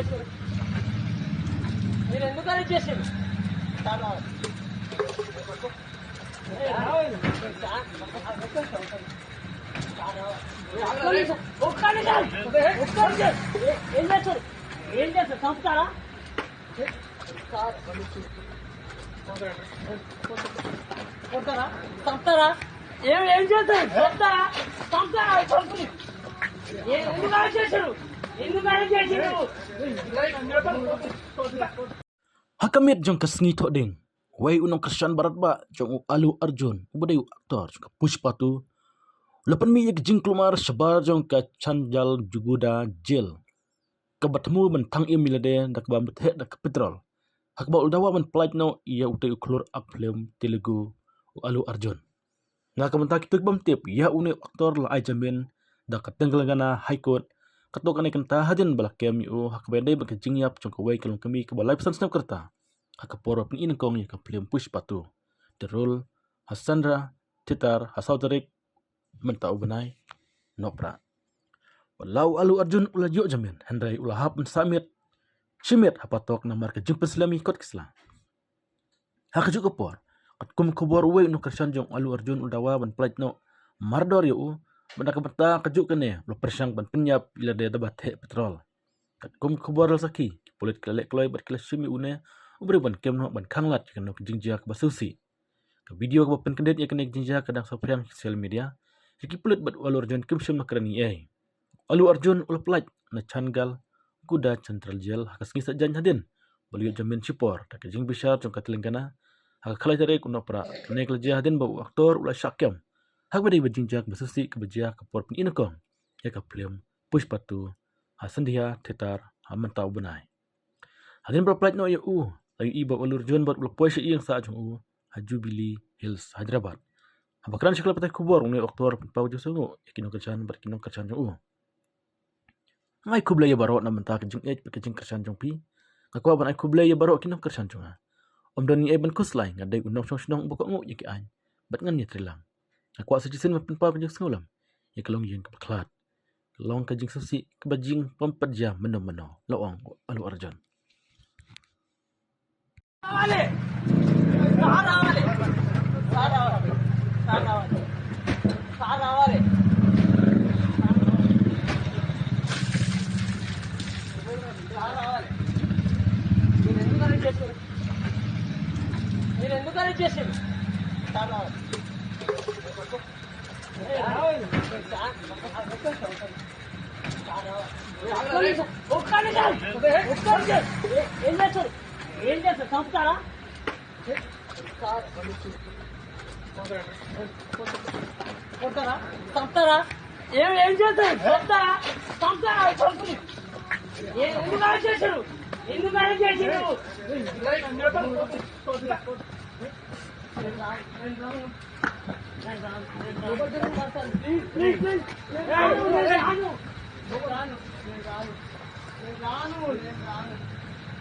చేశారు? మీరు ఎందుకు అరెస్ట్ చేశారు? ఏం చేస్తారు? ఏం చేస్తారు? చంపుతారా? కొడతారా? చంపుతారా? ఏం చేస్తారు? చంపుతారా? చంపుతారా? చంపుని ఎందుకు అరెస్ట్ చేశారు? ఎందుకు అరెస్ట్ చేశారు? Hakamit jong kasngi tok ding. Wai unong Christian Barat ba jong Alu Arjun ubaday aktor jong Pushpa tu. Lapan mi yek jing klumar sabar jong ka Chanjal Juguda jail. Kabatmu mentang imilade dak ba bethe dak petrol. Hakba uldawa men plight no ia utai uklur aplem Telugu Alu Arjun. Nga kamanta kituk bam tip ya une aktor la ai jamin dak tenglangana high court katok anay kanta hadin balak kem yu hakbede bak jingyap jong kawai kalong kami ka balai pesan snap kerta hakaporo pin in kong ya ka film Pushpa tu the role Hasandra Titar Hasaudarik mentau benai nopra walau Alu Arjun ula jo jamin hendrai ula hap samit shimit hapatok na marka jing peslami kot kisla hakajuk kapor kat kum kubor we no kersan jong Alu Arjun uldawa ban plate no mardor yu benda kebata kajuk kene lo persang ban penyap ila de dabat he petrol kat kum kubor saki polit kelek kloy bat kelas simi une ubri ban kem no ban khanglat keno jingjia ke basusi ke video ke pen kendet ya kene jingjia kadang sopran sosial media siki polit bat Alu Arjun kim sim makrani Alu Arjun ul plat na changal kuda central jail hakas ngisa jan hadin baliyo jamin sipor tak jing bisar jong katlengana hak khalai tare kuno pra kene kelja hadin ba aktor ula syakem hak badi bajingjak basusi ke bejia ke por pin inokong ya ka film Pushpa tu Hasandhya Theater hamantau benai hadin berplat no ya lagi iba Alu Arjun bat ulpoi si yang sa jong Jubilee Hills Hyderabad habakran sikla patay kubor uni aktor pau jusungo ikino kersan berkino kersan jong ngai kublai ya baro na mentak jing jing kersan jong pi ngakwa ban ai kublai ya baro kino kersan jong om doni ai ban kuslai ngadai unong snong bokok ngo yaki ai bat ngan ni trilang aku asa jisin mapen pa pajak sengulam ya kelong yang kebaklat kelong kajing susi kebajing pempat jam meno loong Alu Arjun రావాలి రావాలి రావాలి రావాలి రావాలి రావాలి మీరు ఎందుకు అరెస్ట్ చేశారు? రావాలి ఏం చేస్తారు? ఏం చేస్తారు? చంపుతారా? కొడతారా? చంపుతారా? ఏం చేస్తారు? చంపుతారా? చంపుతారా? చంపుని ఎందుకు అరెస్ట్ చేశారు? ఎందుకు అరెస్ట్ చేశారు? ప్లీజ్ రాను